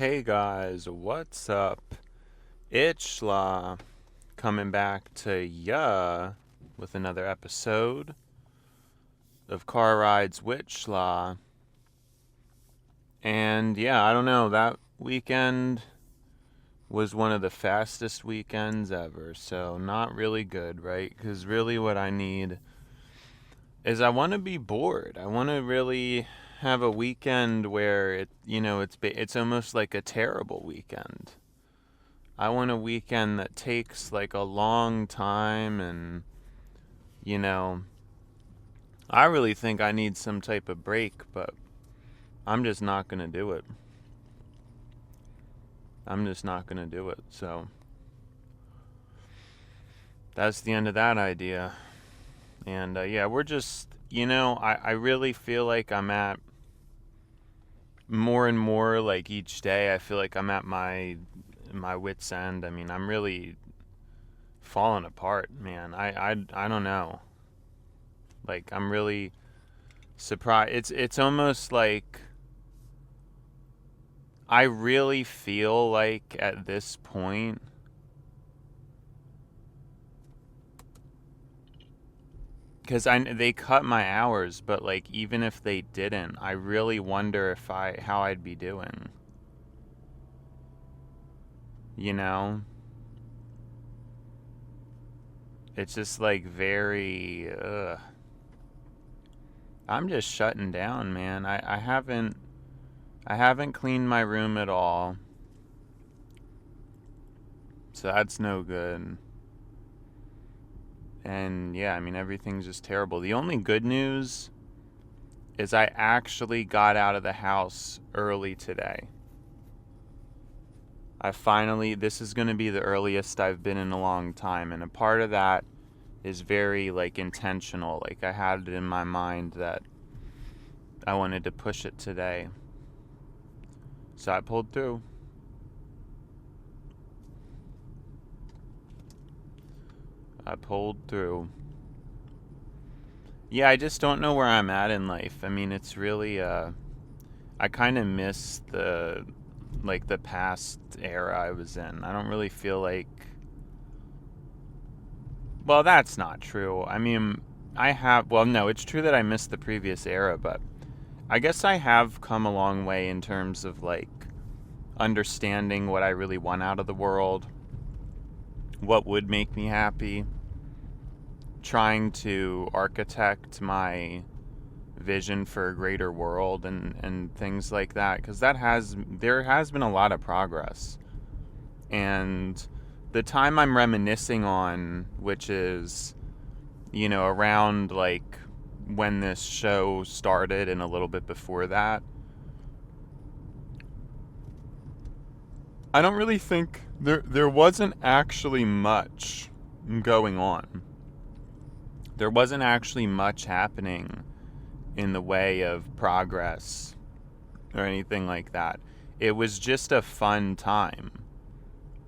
Hey guys, what's up? Itchla coming back to ya with another episode of Car Rides Witchla. And yeah, I don't know, that weekend was one of the fastest weekends ever, so not really good, right? Because really what I need is I want to be bored. I want to really have a weekend where it's almost like a terrible weekend. I want a weekend that takes like a long time and, you know, I really think I need some type of break, but I'm just not going to do it. I'm just not going to do it. So that's the end of that idea. And yeah, we're just, I really feel like I'm at more and more like each day. I feel like I'm at my wit's end. I mean, I'm really falling apart, man. I don't know. Like I'm really surprised. It's almost like I really feel like at this point because they cut my hours, but like even if they didn't, I really wonder if how I'd be doing. You know, it's just like very. I'm just shutting down, man. I haven't cleaned my room at all, so that's no good. And yeah, I mean, everything's just terrible. The only good news is I actually got out of the house early today. This is going to be the earliest I've been in a long time. And a part of that is very, like, intentional. Like, I had it in my mind that I wanted to push it today. So I pulled through. I pulled through. Yeah, I just don't know where I'm at in life. I mean, it's really, I kind of miss the past era I was in. I don't really feel like, well, that's not true. I mean, well, no, it's true that I miss the previous era, but I guess I have come a long way in terms of, like, understanding what I really want out of the world, what would make me happy, trying to architect my vision for a greater world and things like that, because there has been a lot of progress. And the time I'm reminiscing on, which is, around like when this show started and a little bit before that, I don't really think there wasn't actually much going on. There wasn't actually much happening in the way of progress or anything like that. It was just a fun time.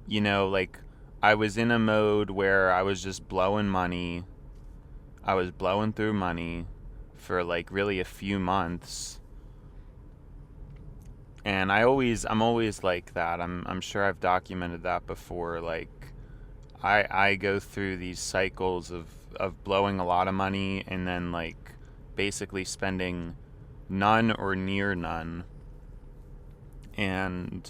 Like I was in a mode where I was just blowing money. I was blowing through money for like really a few months. And I'm always like that. I'm sure I've documented that before. Like I go through these cycles of blowing a lot of money and then like basically spending none or near none. And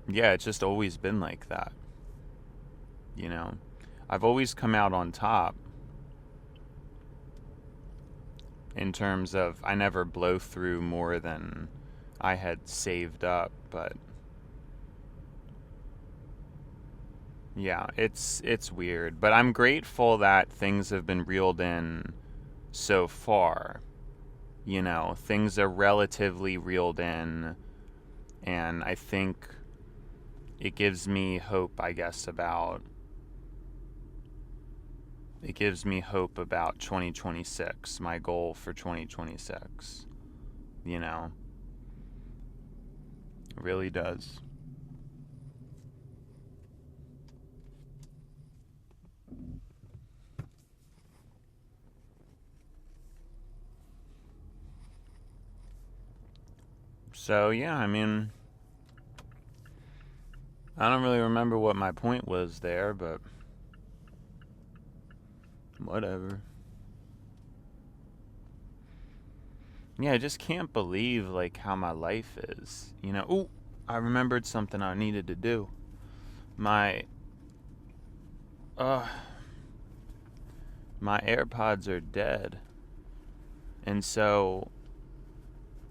yeah, it's just always been like that. You know, I've always come out on top in terms of I never blow through more than I had saved up, but yeah, it's weird, but I'm grateful that things have been reeled in so far. Things are relatively reeled in, and I think it gives me hope, I guess, about 2026, my goal for 2026. It really does. So, yeah, I mean, I don't really remember what my point was there, but whatever. Yeah, I just can't believe, like, how my life is. You know, ooh, I remembered something I needed to do. My, uh, my AirPods are dead. And so,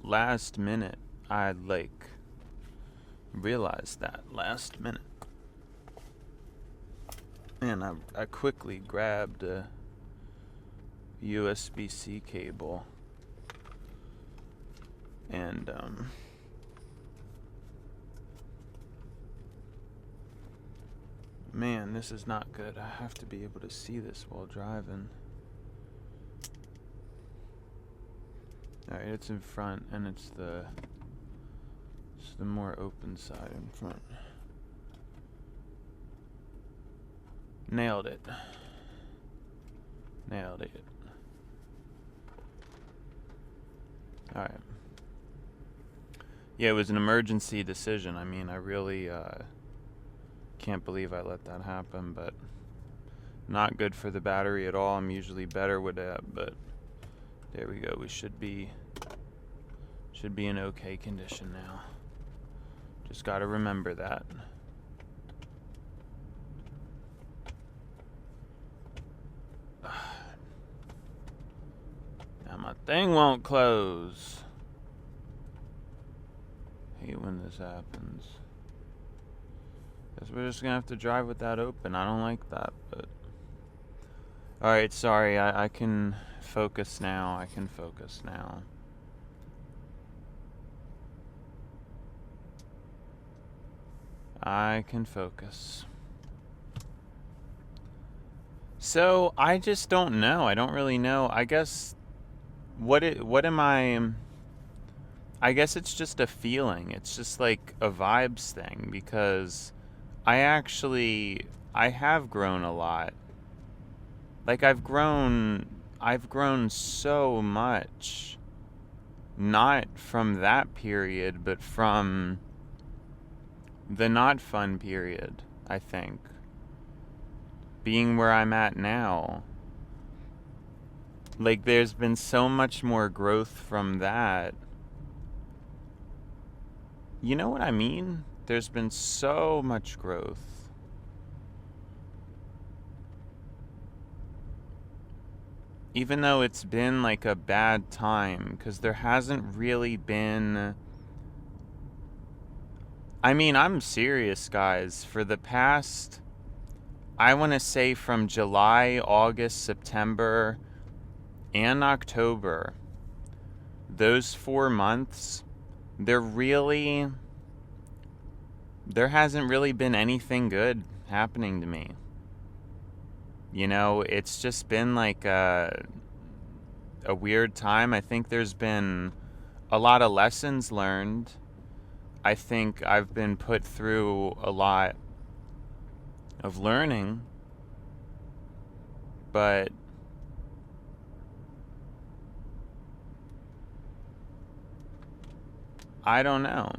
last minute, I, like, realized that last minute. And I quickly grabbed a USB-C cable. And, man, this is not good. I have to be able to see this while driving. Alright, it's in front, and it's the more open side in front. Nailed it. Nailed it. Alright. Yeah, it was an emergency decision. I mean, I really can't believe I let that happen, but not good for the battery at all. I'm usually better with that, but there we go. We should be in okay condition now. Just gotta remember that. Now my thing won't close. Hate when this happens. Guess we're just gonna have to drive with that open. I don't like that, but alright, sorry, I can focus now. I can focus now. I can focus. So, I just don't know. I don't really know. I guess what am I guess it's just a feeling. It's just like a vibes thing, because I have grown a lot. Like I've grown so much. Not from that period, but from the not fun period, I think. Being where I'm at now. Like there's been so much more growth from that. You know what I mean? There's been so much growth. Even though it's been like a bad time, because there hasn't really been... I mean, I'm serious, guys. For the past, I want to say from July, August, September, and October, those 4 months, there hasn't really been anything good happening to me. You know, it's just been like a weird time. I think there's been a lot of lessons learned. I think I've been put through a lot of learning, but I don't know.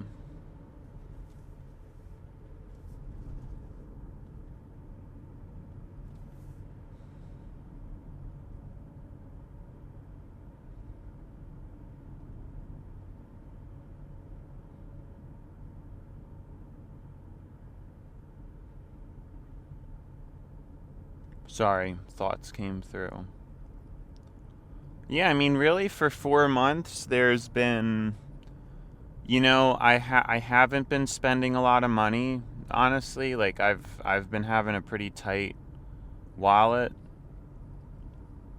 Sorry, thoughts came through. Yeah, I mean, really, for 4 months, there's been, you know, I haven't been spending a lot of money, honestly. Like, I've been having a pretty tight wallet.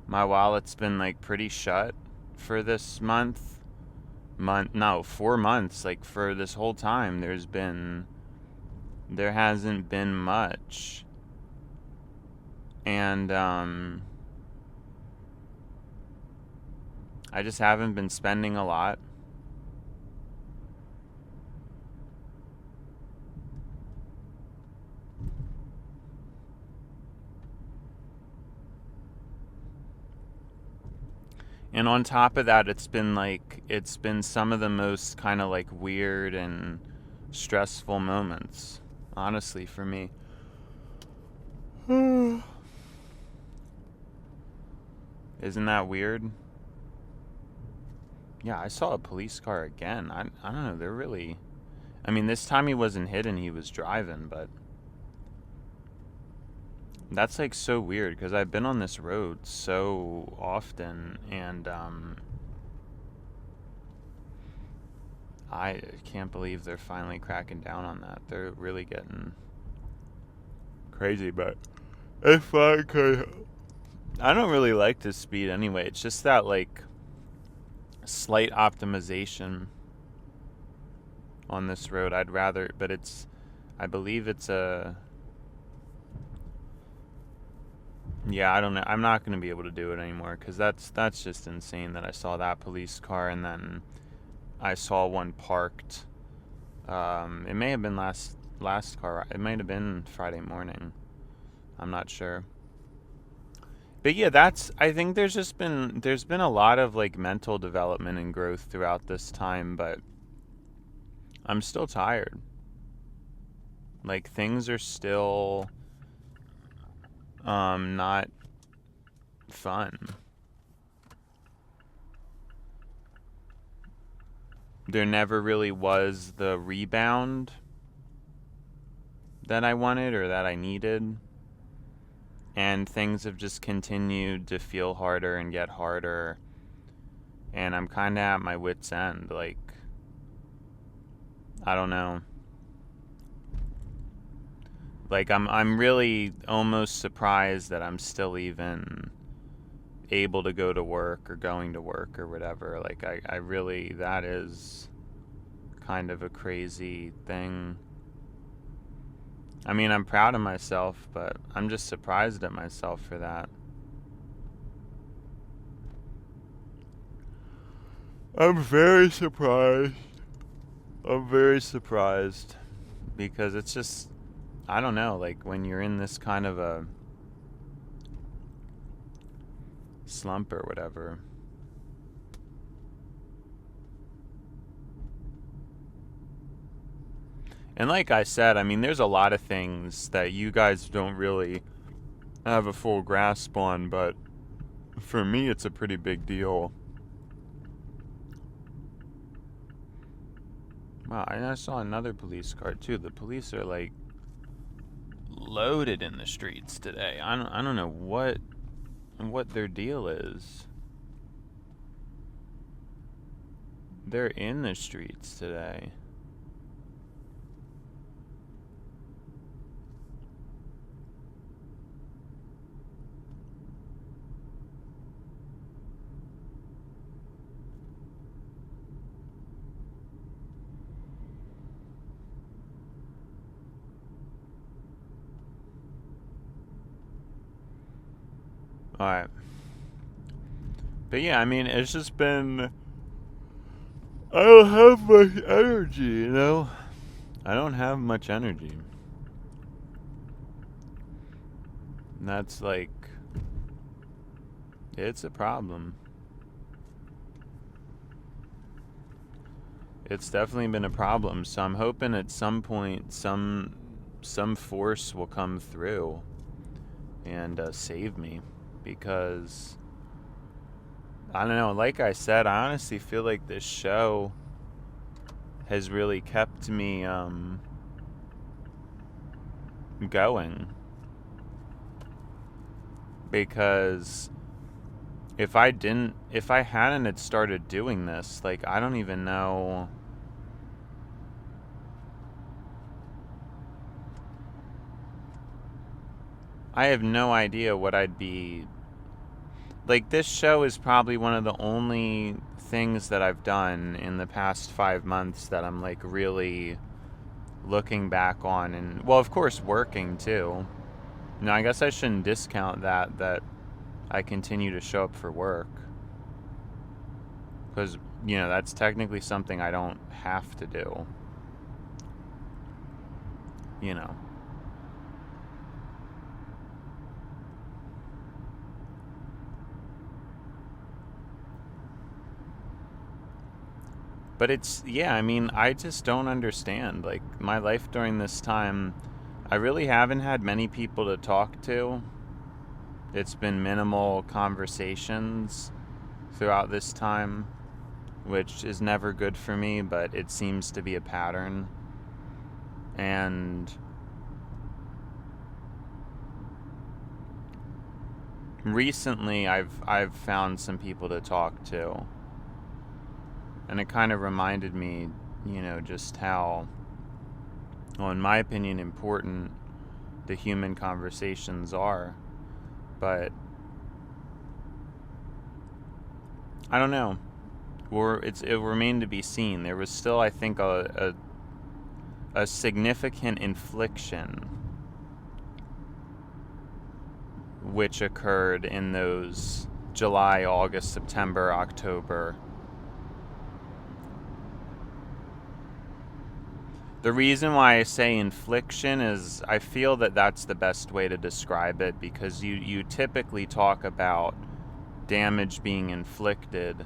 My wallet's been, like, pretty shut for this month. 4 months, like, for this whole time, there hasn't been much. And, I just haven't been spending a lot. And on top of that, it's been some of the most kind of like weird and stressful moments, honestly, for me. Isn't that weird? Yeah, I saw a police car again. I don't know, they're really... I mean, this time he wasn't hidden, he was driving, but... That's, like, so weird, because I've been on this road so often, and, I can't believe they're finally cracking down on that. They're really getting crazy, but if I could... I don't really like this speed anyway. It's just that, like, slight optimization on this road. I'd rather... But it's... I believe it's a... Yeah, I don't know. I'm not going to be able to do it anymore, because that's just insane that I saw that police car, and then I saw one parked. It may have been last car. It might have been Friday morning. I'm not sure. But yeah, I think there's been a lot of, like, mental development and growth throughout this time, but I'm still tired. Like, things are still not fun. There never really was the rebound that I wanted or that I needed. And things have just continued to feel harder and get harder. And I'm kind of at my wit's end. Like, I don't know. Like, I'm really almost surprised that I'm still even able to go to work or going to work or whatever. Like, I really, that is kind of a crazy thing. I mean, I'm proud of myself, but I'm just surprised at myself for that. I'm very surprised. I'm very surprised because it's just, I don't know, like, when you're in this kind of a slump or whatever. And like I said, I mean, there's a lot of things that you guys don't really have a full grasp on, but for me, it's a pretty big deal. Wow, and I saw another police car too. The police are, like, loaded in the streets today. I don't know what their deal is. They're in the streets today. Alright. But yeah, I mean, it's just been... I don't have much energy, you know? I don't have much energy. And that's, like... It's a problem. It's definitely been a problem, so I'm hoping at some point some force will come through and save me. Because, I don't know, like I said, I honestly feel like this show has really kept me going. Because if I hadn't had started doing this, like, I don't even know. I have no idea what I'd be... Like, this show is probably one of the only things that I've done in the past 5 months that I'm, like, really looking back on. And, well, of course, working, too. No, I guess I shouldn't discount that I continue to show up for work. Because, you know, that's technically something I don't have to do. You know. But it's, yeah, I mean, I just don't understand. Like, my life during this time, I really haven't had many people to talk to. It's been minimal conversations throughout this time, which is never good for me, but it seems to be a pattern. And recently I've found some people to talk to. And it kind of reminded me, just how, well, in my opinion, important the human conversations are. But I don't know. It remained to be seen. There was still, I think, a significant infliction which occurred in those July, August, September, October. The reason why I say infliction is I feel that that's the best way to describe it, because you typically talk about damage being inflicted.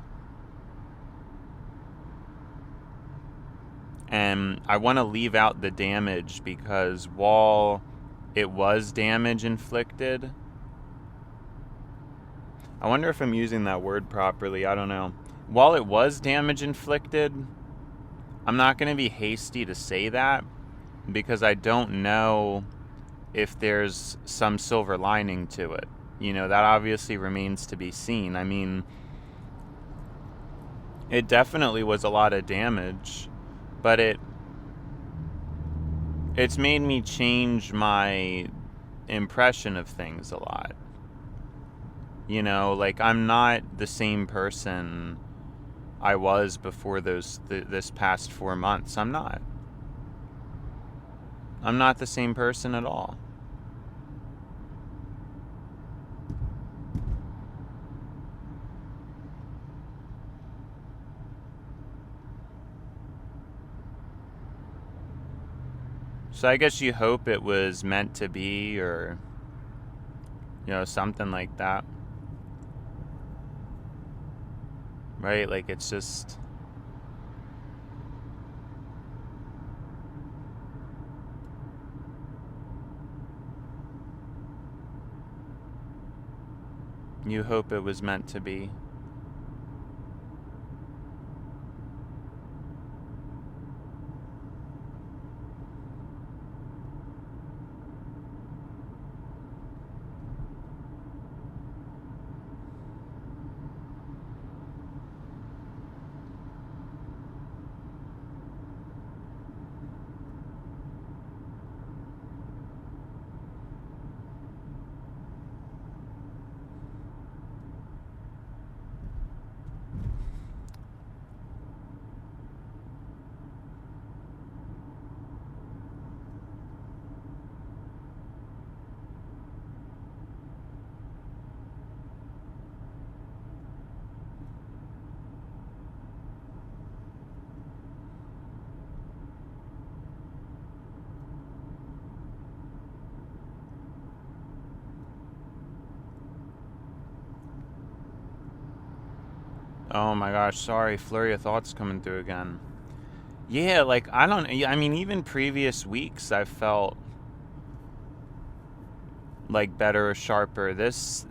And I want to leave out the damage because while it was damage inflicted, I wonder if I'm using that word properly, I don't know. While it was damage inflicted, I'm not going to be hasty to say that because I don't know if there's some silver lining to it. That obviously remains to be seen. I mean, it definitely was a lot of damage, but it's made me change my impression of things a lot. I'm not the same person I was before this past 4 months. I'm not the same person at all. So I guess you hope it was meant to be, or something like that. Right? Like, it's just, you hope it was meant to be. Oh my gosh, sorry, flurry of thoughts coming through again. Yeah, like, I mean, even previous weeks I felt like better or sharper. This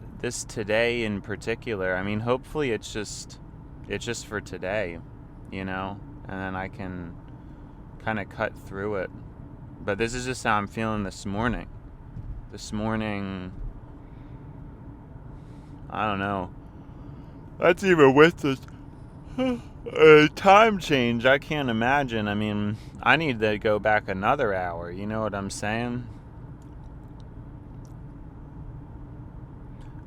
today in particular, I mean, hopefully it's just for today, and then I can kind of cut through it. But this is just how I'm feeling this morning. This morning, I don't know. That's even with this time change. I can't imagine. I mean, I need to go back another hour. You know what I'm saying?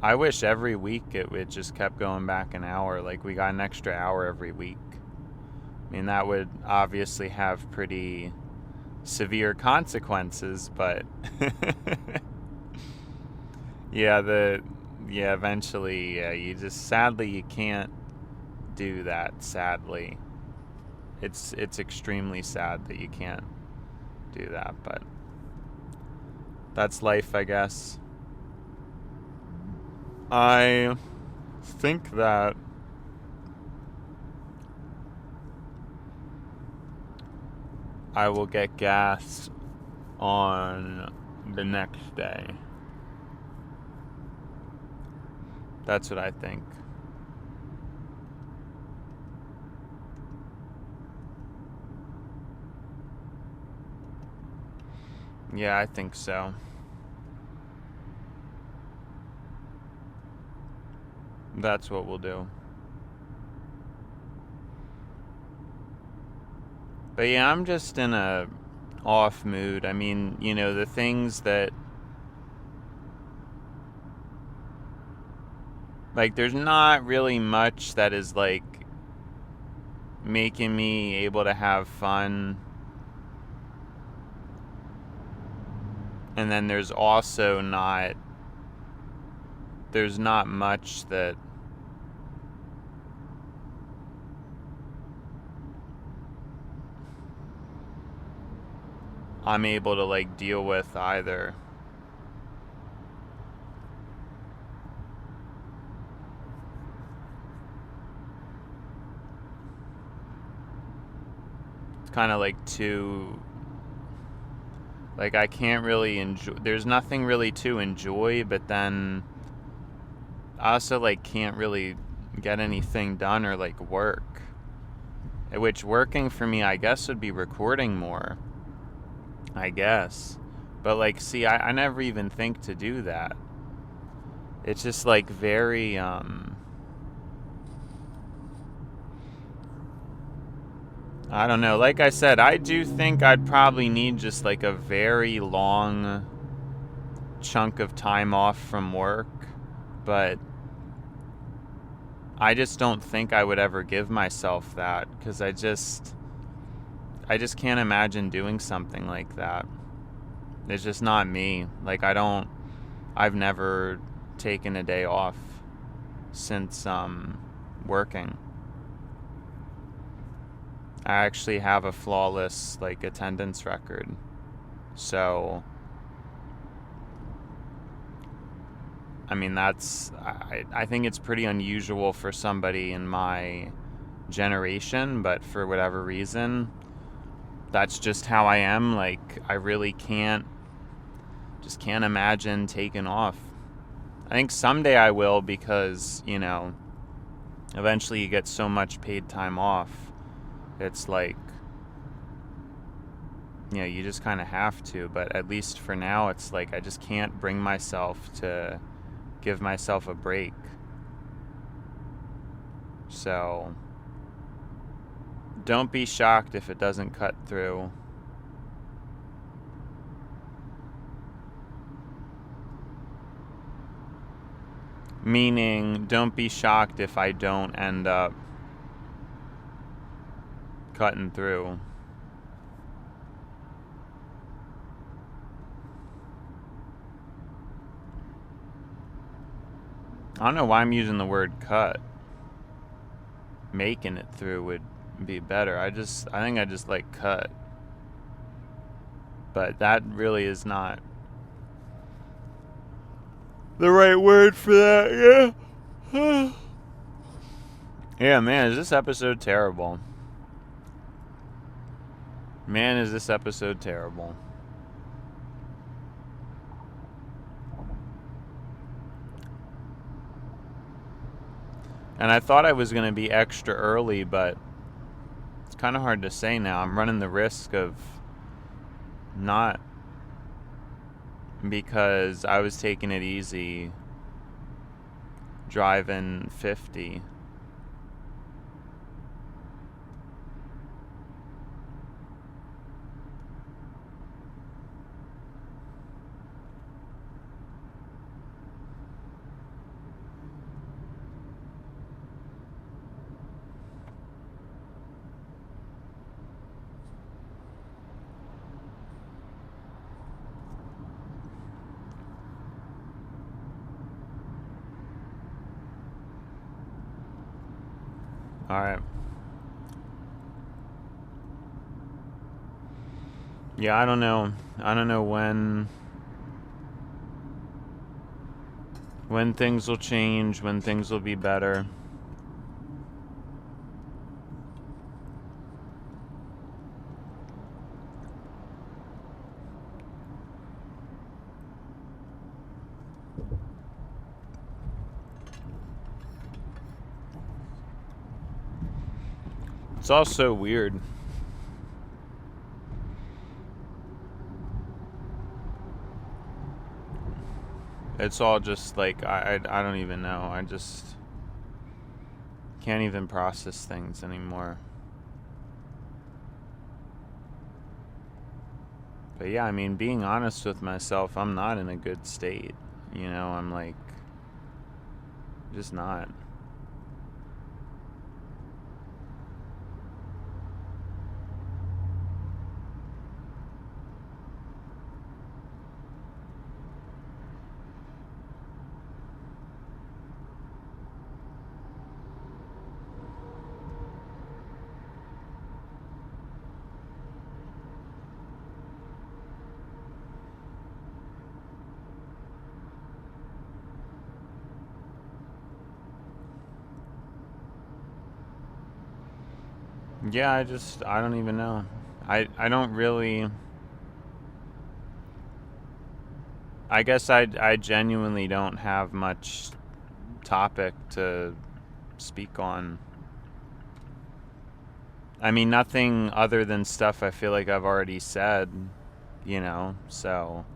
I wish every week it just kept going back an hour. Like, we got an extra hour every week. I mean, that would obviously have pretty severe consequences, but eventually, sadly you can't do that. Sadly, it's extremely sad that you can't do that, but that's life, I guess. I think that I will get gas on the next day. That's what I think. Yeah, I think so. That's what we'll do. But yeah, I'm just in a off mood. I mean, you know, the things that, like, there's not really much that is, like, making me able to have fun. And then there's also there's not much that I'm able to, like, deal with either. It's kind of like like, I can't really enjoy, there's nothing really to enjoy, but then I also, like, can't really get anything done or, like, work. Which, working for me, I guess, would be recording more. I guess. But, like, see, I never even think to do that. It's just, like, very, I don't know. Like I said, I do think I'd probably need just, like, a very long chunk of time off from work. But I just don't think I would ever give myself that, because I just can't imagine doing something like that. It's just not me. Like, I've never taken a day off since working. I actually have a flawless, like, attendance record. So, I mean, I think it's pretty unusual for somebody in my generation, but for whatever reason, that's just how I am. Like, I really can't imagine taking off. I think someday I will, because, you know, eventually you get so much paid time off. It's like, you know, you just kind of have to. But at least for now, it's like I just can't bring myself to give myself a break. So, don't be shocked if it doesn't cut through. Meaning, don't be shocked if I don't end up cutting through. I don't know why I'm using the word cut. Making it through would be better. I think I just like cut. But that really is not the right word for that, yeah? Yeah, man, is this episode terrible? Man, is this episode terrible. And I thought I was going to be extra early, but it's kind of hard to say now. I'm running the risk of not, because I was taking it easy driving 50. All right. Yeah, I don't know. I don't know when things will change, when things will be better. It's all so weird. It's all just like, I don't even know. I just can't even process things anymore. But yeah, I mean, being honest with myself, I'm not in a good state. You know, I'm like, just not. Yeah, I don't even know. I don't really, I guess I genuinely don't have much topic to speak on. I mean, nothing other than stuff I feel like I've already said, you know, so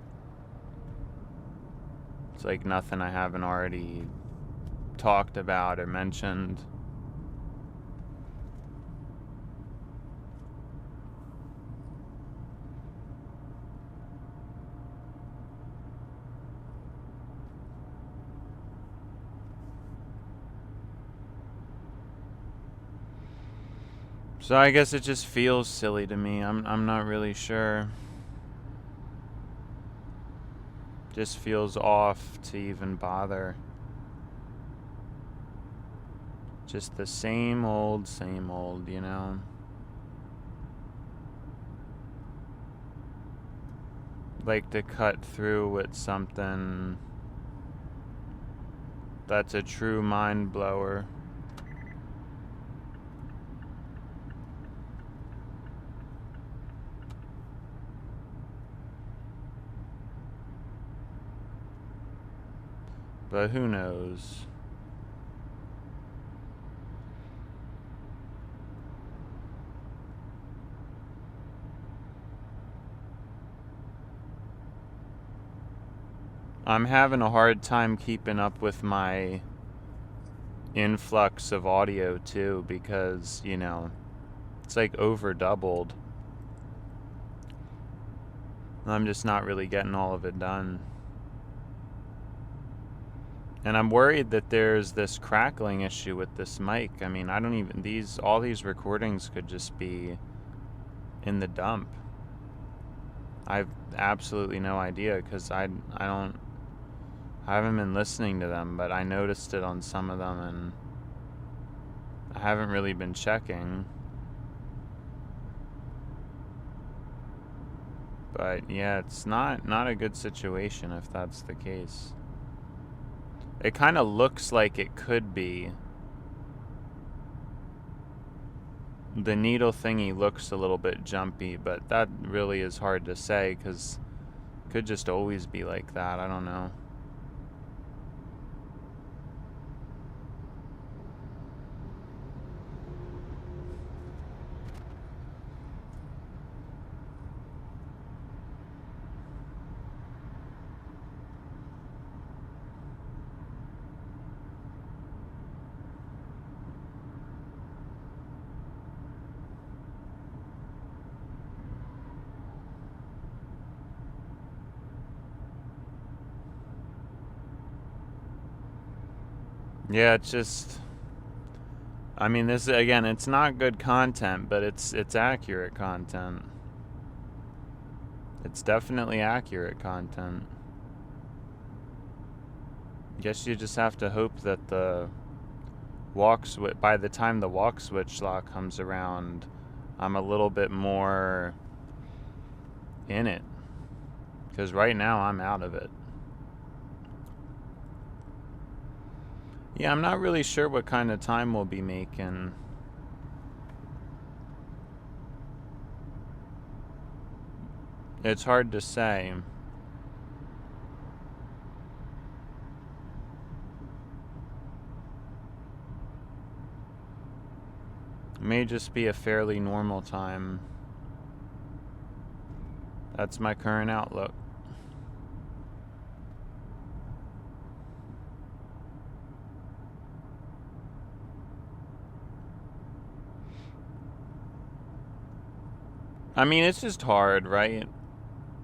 it's like nothing I haven't already talked about or mentioned. So I guess it just feels silly to me. I'm not really sure. Just feels off to even bother. Just the same old, you know. Like to cut through with something that's a true mind blower. But who knows? I'm having a hard time keeping up with my influx of audio too, because, you know, it's like over doubled. I'm just not really getting all of it done. And I'm worried that there's this crackling issue with this mic. I mean, I don't even, all these recordings could just be in the dump. I've absolutely no idea, because I haven't been listening to them, but I noticed it on some of them, and I haven't really been checking. But yeah, it's not a good situation if that's the case. It kind of looks like it could be. The needle thingy looks a little bit jumpy, but that really is hard to say, because it could just always be like that. I don't know. Yeah, it's just, I mean, this again, it's not good content, but it's accurate content. It's definitely accurate content. Guess you just have to hope that the by the time the walk switch lock comes around, I'm a little bit more in it. Because right now I'm out of it. Yeah, I'm not really sure what kind of time we'll be making. It's hard to say. may just be a fairly normal time. That's my current outlook. I mean, it's just hard, right?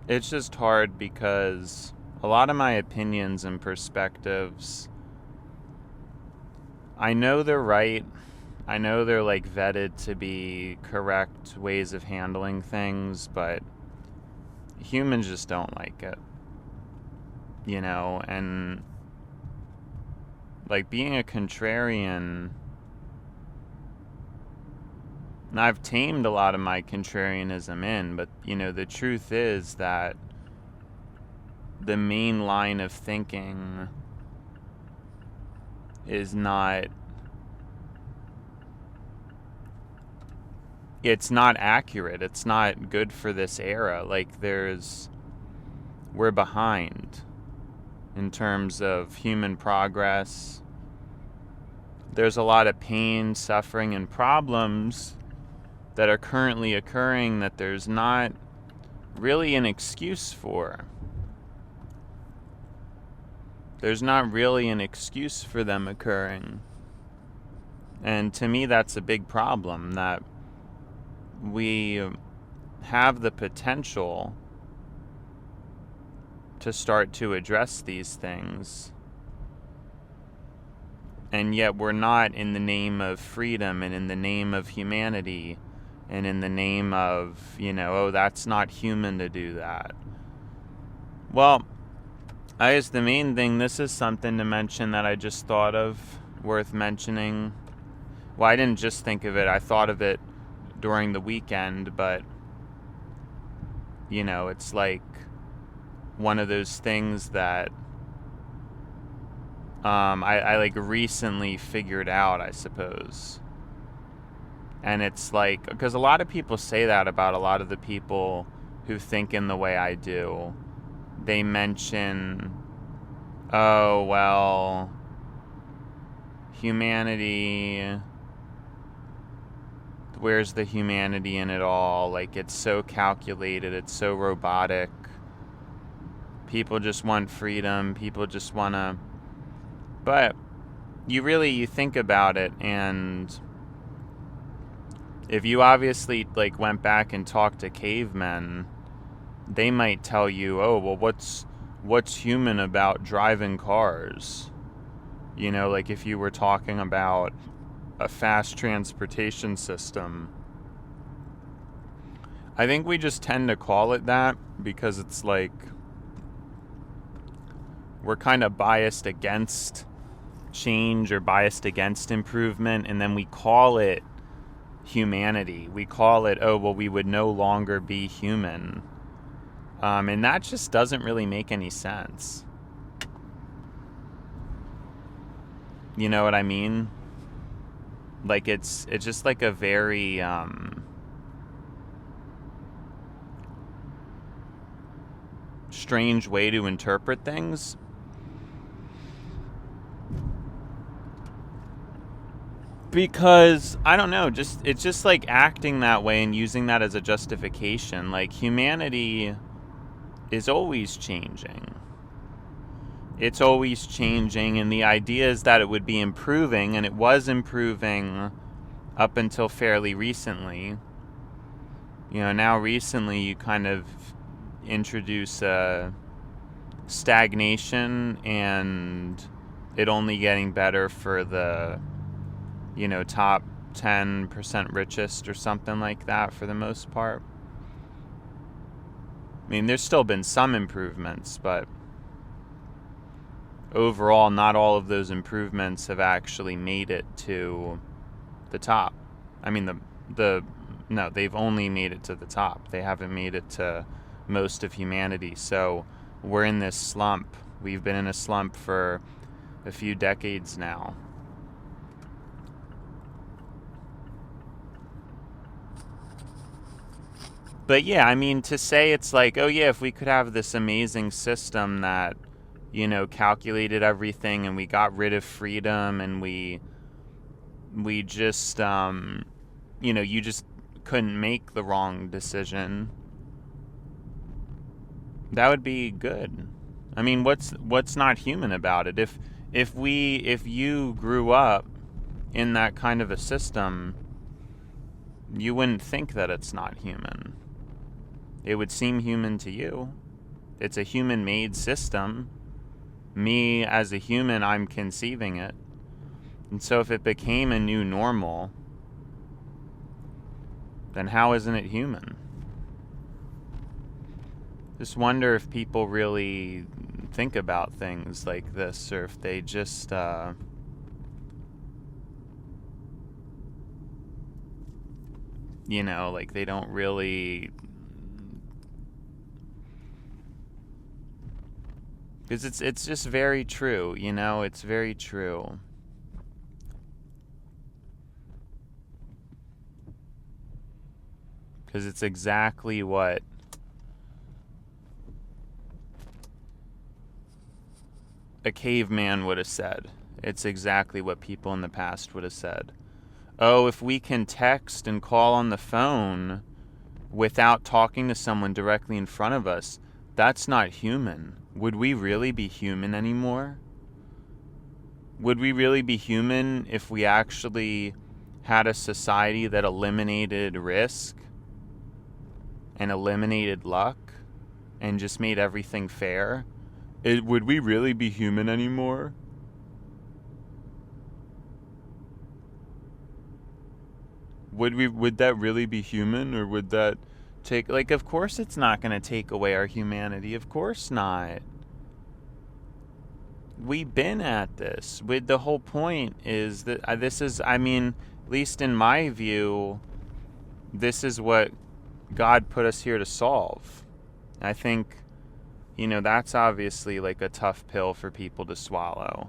It's just hard because a lot of my opinions and perspectives, I know they're right. I know they're like vetted to be correct ways of handling things, but humans just don't like it, you know? And like being a contrarian, and I've tamed a lot of my contrarianism in, but you know, the truth is that the main line of thinking is not, it's not accurate. It's not good for this era. Like we're behind in terms of human progress. There's a lot of pain, suffering, and problems that are currently occurring that there's not really an excuse for. There's not really an excuse for them occurring. And to me, that's a big problem, that we have the potential to start to address these things, and yet we're not, in the name of freedom and in the name of humanity and in the name of, you know, oh, that's not human to do that. Well, I guess the main thing, this is something to mention that I just thought of, worth mentioning. Well, I didn't just think of it, I thought of it during the weekend, but, you know, it's like one of those things that I like recently figured out, I suppose. And it's like, because a lot of people say that about a lot of the people who think in the way I do. They mention, oh, well, humanity, where's the humanity in it all? Like, it's so calculated, it's so robotic. People just want freedom, people just want to... But you think about it, and if you obviously like went back and talked to cavemen, they might tell you, oh, well, what's human about driving cars? You know, like if you were talking about a fast transportation system. I think we just tend to call it that because it's like we're kind of biased against change or biased against improvement, and then we call it humanity. We call it, oh, well, we would no longer be human. And that just doesn't really make any sense. You know what I mean? Like, it's just like a very, strange way to interpret things. Because, I don't know, it's just like acting that way and using that as a justification. Like, humanity is always changing. It's always changing, and the idea is that it would be improving, and it was improving up until fairly recently. You know, now recently you kind of introduce stagnation and it only getting better for the, you know, top 10% richest or something like that for the most part. I mean, there's still been some improvements, but overall, not all of those improvements have actually made it to the top. I mean, no, they've only made it to the top. They haven't made it to most of humanity. So we're in this slump. We've been in a slump for a few decades now. But yeah, I mean, to say it's like, oh yeah, if we could have this amazing system that, you know, calculated everything and we got rid of freedom and we just, you just couldn't make the wrong decision, that would be good. I mean, what's not human about it? If you grew up in that kind of a system, you wouldn't think that it's not human. It would seem human to you. It's a human-made system. Me as a human, I'm conceiving it. And so if it became a new normal, then how isn't it human? Just wonder if people really think about things like this, or if they just like they don't really, because it's just very true. It's very true. Because it's exactly what a caveman would have said. It's exactly what people in the past would have said. Oh, if we can text and call on the phone without talking to someone directly in front of us, that's not human. Would we really be human anymore? Would we really be human if we actually had a society that eliminated risk and eliminated luck and just made everything fair? Would we really be human anymore? Would that really be human, or would that take, like, of course it's not going to take away our humanity. Of course not. We've been at this. The whole point is that this is, I mean, at least in my view, this is what God put us here to solve. I think, that's obviously like a tough pill for people to swallow.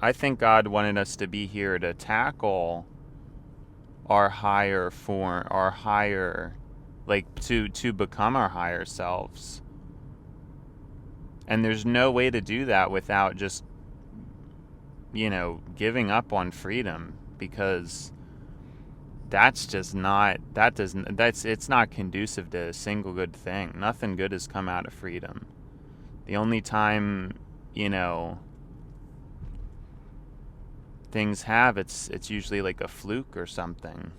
I think God wanted us to be here to tackle our higher form, our higher, like to become our higher selves. And there's no way to do that without just, giving up on freedom, because that's just not, it's not conducive to a single good thing. Nothing good has come out of freedom. The only time, things have, it's usually like a fluke or something.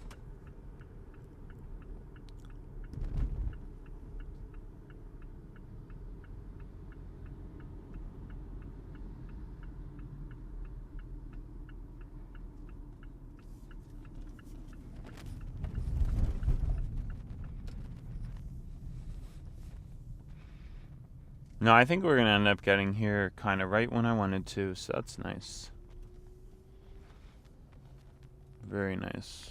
No, I think we're going to end up getting here kind of right when I wanted to, so that's nice. Very nice.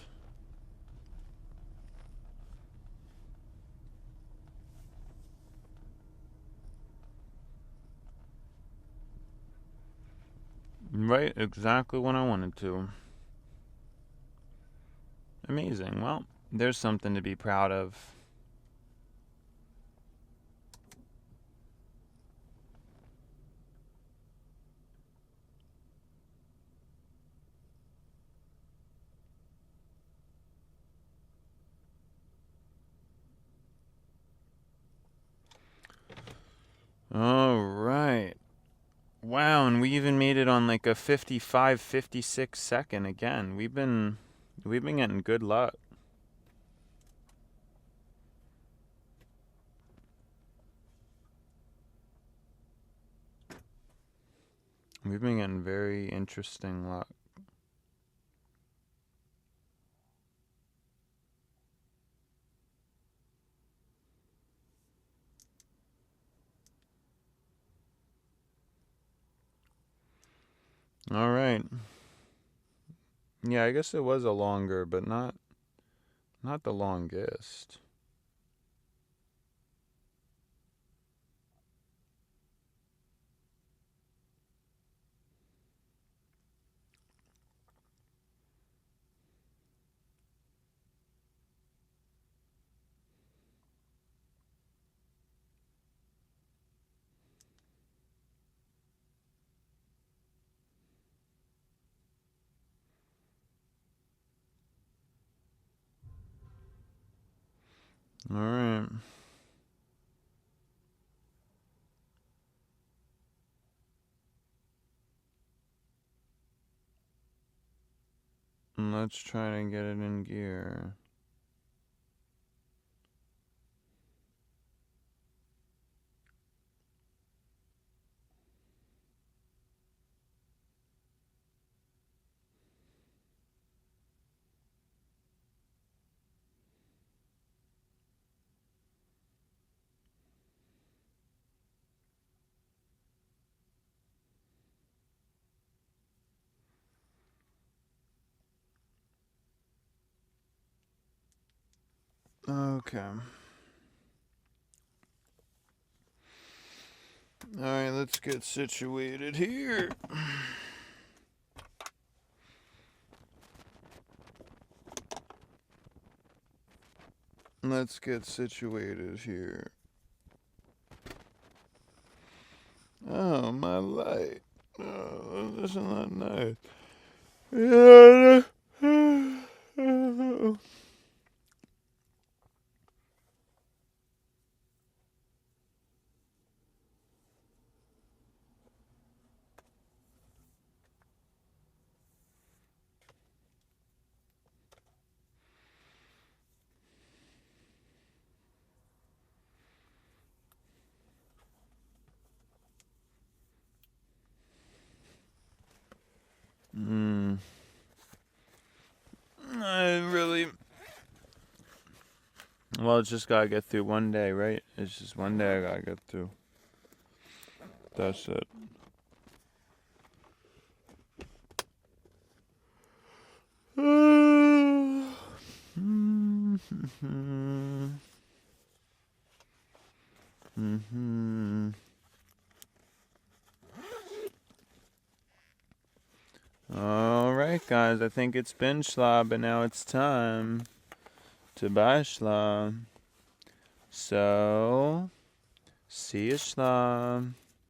Right, exactly when I wanted to. Amazing. Well, there's something to be proud of. All right. Wow, and we even made it on like a 55, 56 second again. We've been getting good luck. We've been getting very interesting luck. All right. Yeah, I guess it was a longer, but not the longest. All right. Let's try to get it in gear. Okay. Alright, let's get situated here. Let's get situated here. Oh, my light. Oh, this is not nice. Yeah. I really... Well, it's just gotta get through one day, right? It's just one day I gotta get through. That's it. Alright, guys, I think it's been schla, but now it's time to buy schla. So, see you, schla.